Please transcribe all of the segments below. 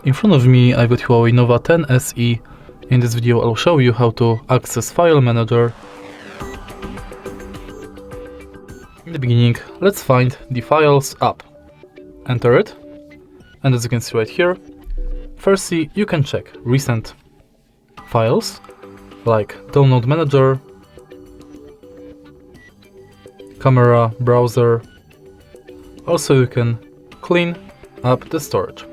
In front of me I've got HUAWEI Nova 10 SE. In this video I'll show you how to access File Manager. In the beginning, let's find the Files app. Enter it, and as you can see right here, firstly you can check recent files like Download Manager, Camera, Browser. Also you can clean up the storage.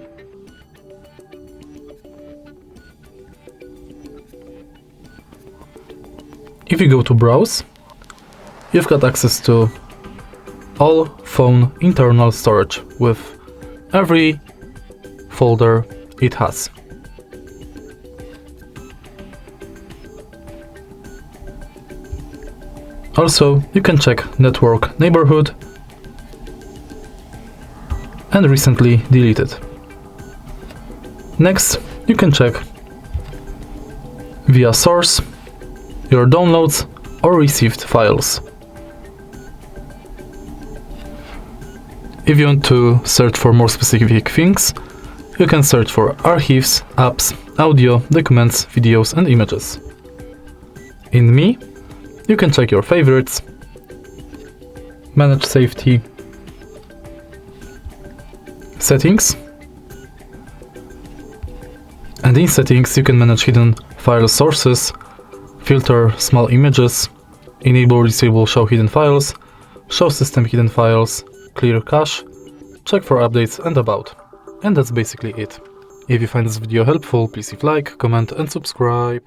If you go to Browse, you've got access to all phone internal storage with every folder it has. Also, you can check Network Neighborhood and recently deleted. Next, you can check via source your downloads or received files. If you want to search for more specific things, you can search for archives, apps, audio, documents, videos and images. In Me, you can check your favorites, manage safety, settings, and in settings you can manage hidden file sources, filter small images, enable or disable show hidden files, show system hidden files, clear cache, check for updates and about. And that's basically it. If you find this video helpful, please leave a like, comment and subscribe.